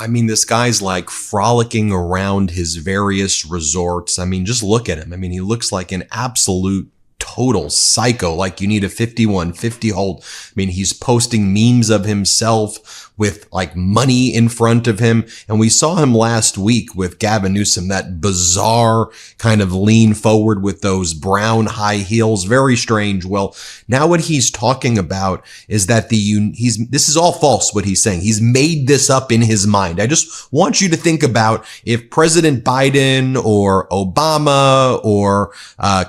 I mean, this guy's like frolicking around his various resorts. I mean, just look at him. I mean, he looks like an absolute total psycho, like you need a 5150 hold. I mean, he's posting memes of himself with like money in front of him. And we saw him last week with Gavin Newsom, that bizarre kind of lean forward with those brown high heels. Very strange. Well, now what he's talking about is that this is all false, what he's saying. He's made this up in his mind. I just want you to think about if President Biden or Obama or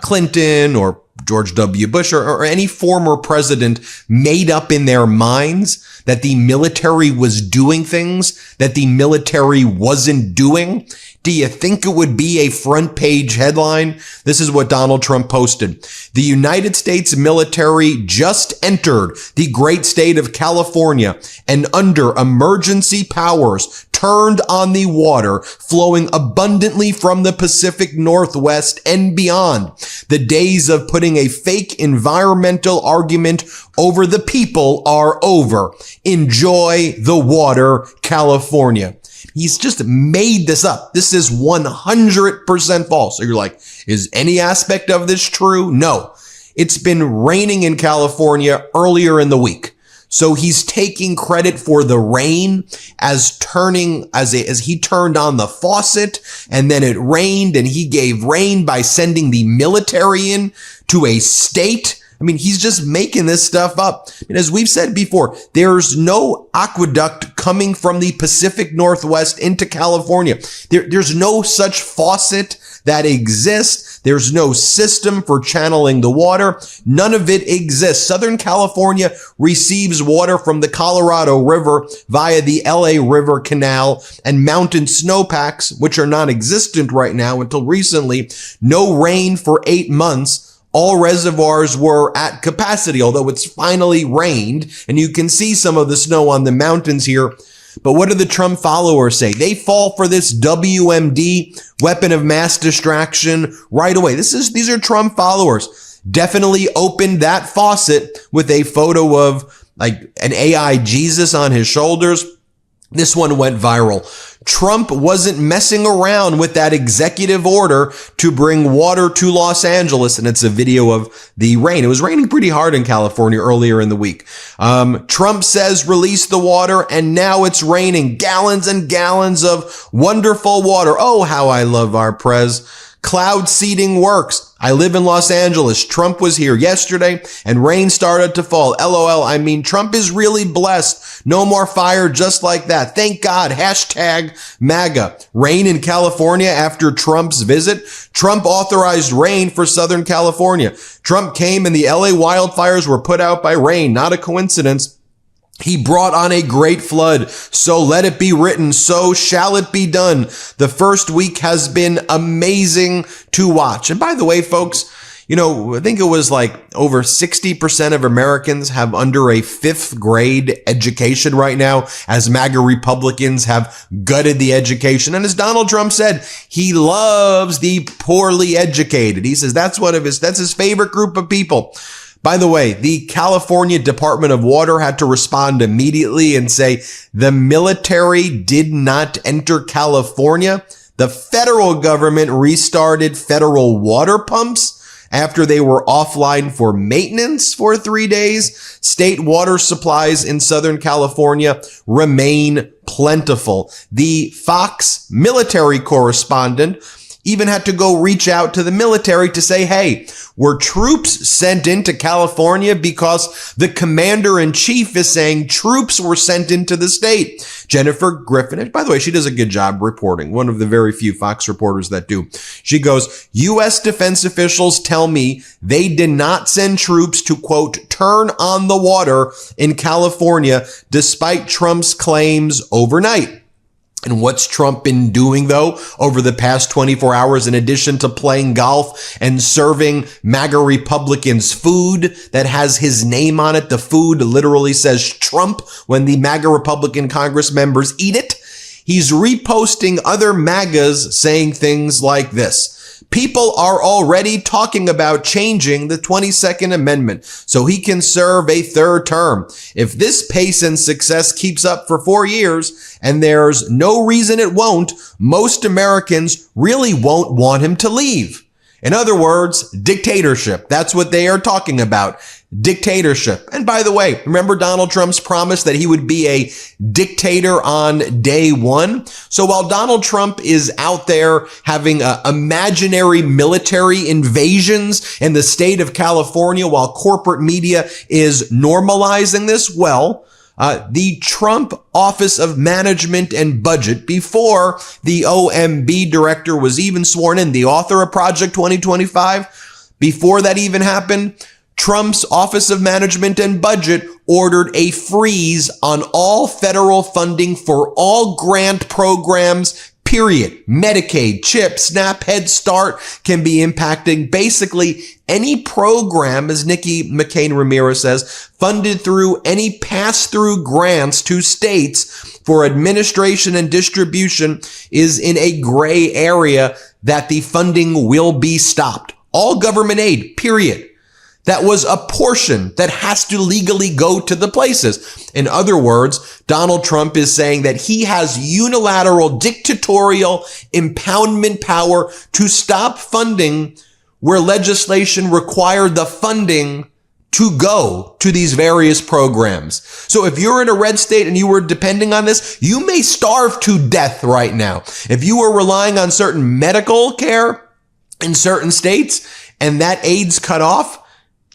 Clinton or George W. Bush or any former president made up in their minds that the military was doing things that the military wasn't doing. Do you think it would be a front page headline? This is what Donald Trump posted. The United States military just entered the great state of California and under emergency powers turned on the water flowing abundantly from the Pacific Northwest and beyond. The days of putting a fake environmental argument over the people are over. Enjoy the water, California. He's just made this up. This is 100% false. So you're like, is any aspect of this true? No. It's been raining in California earlier in the week. So he's taking credit for the rain as he turned on the faucet and then it rained and he gave rain by sending the military in to a state. I mean, he's just making this stuff up. And as we've said before, there's no aqueduct coming from the Pacific Northwest into California. There's no such faucet that exists. There's no system for channeling the water. None of it exists. Southern California receives water from the Colorado River via the LA River Canal and mountain snowpacks, which are non-existent right now until recently. No rain for 8 months. All reservoirs were at capacity, although it's finally rained, and you can see some of the snow on the mountains here. But what do the Trump followers say? They fall for this WMD, weapon of mass distraction, right away. These are Trump followers. Definitely opened that faucet with a photo of like an AI Jesus on his shoulders. This one went viral. Trump wasn't messing around with that executive order to bring water to Los Angeles. And it's a video of the rain. It was raining pretty hard in California earlier in the week. Trump says release the water and now it's raining. Gallons and gallons of wonderful water. Oh, how I love our prez. Cloud seeding works. I live in Los Angeles. Trump was here yesterday and rain started to fall. LOL. I mean, Trump is really blessed. No more fire just like that. Thank God. Hashtag MAGA. Rain in California after Trump's visit. Trump authorized rain for Southern California. Trump came and the LA wildfires were put out by rain. Not a coincidence. He brought on a great flood, so let it be written, so shall it be done. The first week has been amazing to watch. And by the way, folks, I think it was like over 60% of Americans have under a 5th grade education right now, as MAGA Republicans have gutted the education. And as Donald Trump said, he loves the poorly educated. He says that's his favorite group of people. By the way, the California Department of Water had to respond immediately and say the military did not enter California. The federal government restarted federal water pumps after they were offline for maintenance for 3 days. State water supplies in Southern California remain plentiful. The Fox military correspondent even had to go reach out to the military to say, hey, were troops sent into California? Because the commander-in-chief is saying troops were sent into the state. Jennifer Griffin, by the way, she does a good job reporting, one of the very few Fox reporters that do. She goes, U.S. defense officials tell me they did not send troops to, quote, turn on the water in California, despite Trump's claims overnight. And what's Trump been doing, though, over the past 24 hours, in addition to playing golf and serving MAGA Republicans food that has his name on it? The food literally says Trump when the MAGA Republican Congress members eat it. He's reposting other MAGAs saying things like this. People are already talking about changing the 22nd Amendment so he can serve a third term. If this pace and success keeps up for 4 years, and there's no reason it won't, most Americans really won't want him to leave. In other words, dictatorship. That's what they are talking about. Dictatorship. And by the way, remember Donald Trump's promise that he would be a dictator on day one? So while Donald Trump is out there having imaginary military invasions in the state of California while corporate media is normalizing this, well, the Trump Office of Management and Budget, before the OMB director was even sworn in, the author of Project 2025, before that even happened, Trump's Office of Management and Budget ordered a freeze on all federal funding for all grant programs, period. Medicaid, CHIP, SNAP, Head Start can be impacting basically any program, as Nikki McCain Ramirez says, funded through any pass-through grants to states for administration and distribution is in a gray area that the funding will be stopped. All government aid, period. That was a portion that has to legally go to the places. In other words, Donald Trump is saying that he has unilateral dictatorial impoundment power to stop funding where legislation required the funding to go to these various programs. So if you're in a red state and you were depending on this, you may starve to death right now. If you were relying on certain medical care in certain states and that aid's cut off,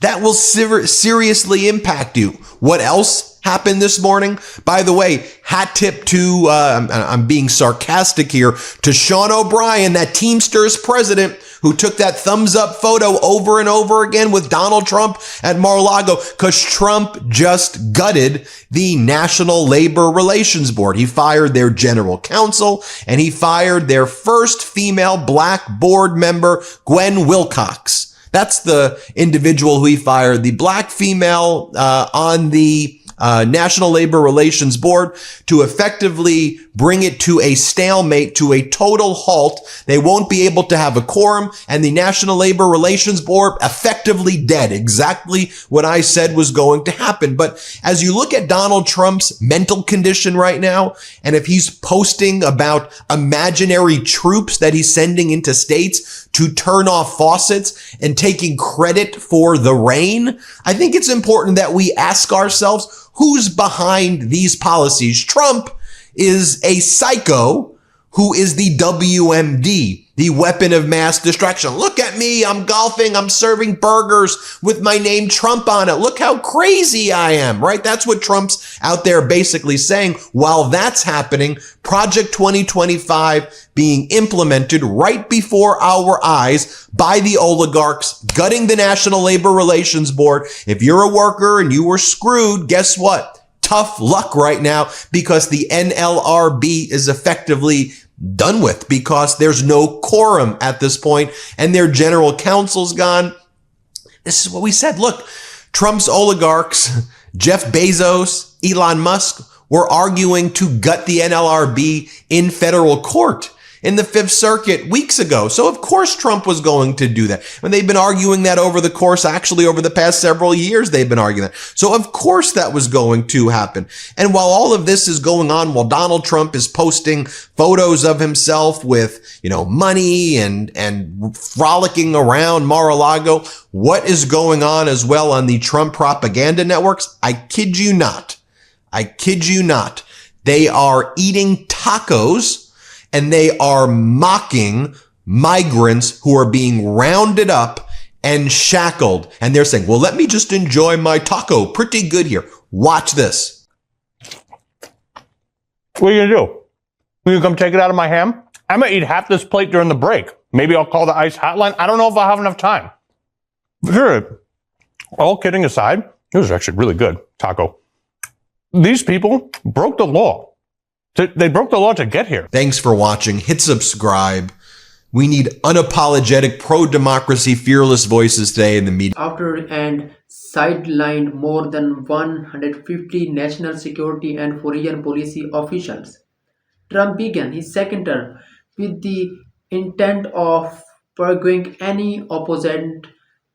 that will seriously impact you. What else happened this morning? By the way, hat tip to, I'm being sarcastic here, to Sean O'Brien, that Teamsters president who took that thumbs up photo over and over again with Donald Trump at Mar-a-Lago, because Trump just gutted the National Labor Relations Board. He fired their general counsel and he fired their first female black board member, Gwen Wilcox. That's the individual who he fired, the black female on the National Labor Relations Board, to effectively bring it to a stalemate, to a total halt. They won't be able to have a quorum, and the National Labor Relations Board effectively dead. Exactly what I said was going to happen. But as you look at Donald Trump's mental condition right now, and if he's posting about imaginary troops that he's sending into states to turn off faucets and taking credit for the rain, I think it's important that we ask ourselves, who's behind these policies? Trump is a psycho who is the WMD, the weapon of mass distraction. Look at me, I'm golfing, I'm serving burgers with my name Trump on it. Look how crazy I am, right? That's what Trump's out there basically saying. While that's happening, Project 2025 being implemented right before our eyes by the oligarchs, gutting the National Labor Relations Board. If you're a worker and you were screwed, guess what? Tough luck right now, because the NLRB is effectively done with, because there's no quorum at this point and their general counsel's gone. This is what we said. Look, Trump's oligarchs, Jeff Bezos, Elon Musk, were arguing to gut the NLRB in federal court in the Fifth Circuit weeks ago. So of course Trump was going to do that. And they've been arguing that over the course, actually over the past several years, they've been arguing that. So of course that was going to happen. And while all of this is going on, while Donald Trump is posting photos of himself with, money and frolicking around Mar-a-Lago, what is going on as well on the Trump propaganda networks? I kid you not. They are eating tacos and they are mocking migrants who are being rounded up and shackled. And they're saying, well, let me just enjoy my taco. Pretty good here. Watch this. What are you going to do? Will you come take it out of my ham? I'm going to eat half this plate during the break. Maybe I'll call the ICE hotline. I don't know if I'll have enough time. Sure. All kidding aside, it was actually really good taco. These people broke the law. They broke the law to get here. Thanks for watching. Hit subscribe. We need unapologetic, pro-democracy, fearless voices today in the media. After and sidelined more than 150 national security and foreign policy officials, Trump began his second term with the intent of purging any opponent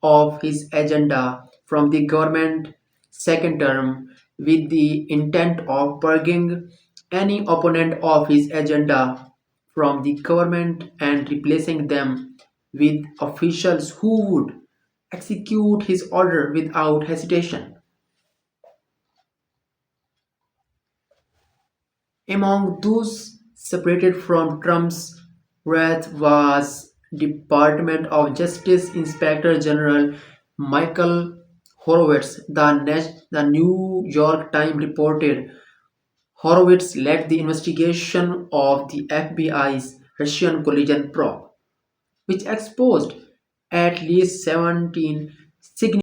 of his agenda from the government second term with the intent of purging any opponent of his agenda from the government and replacing them with officials who would execute his order without hesitation. Among those separated from Trump's wrath was Department of Justice Inspector General Michael Horowitz. The New York Times reported Horowitz led the investigation of the FBI's Russian collusion probe, which exposed at least 17 significant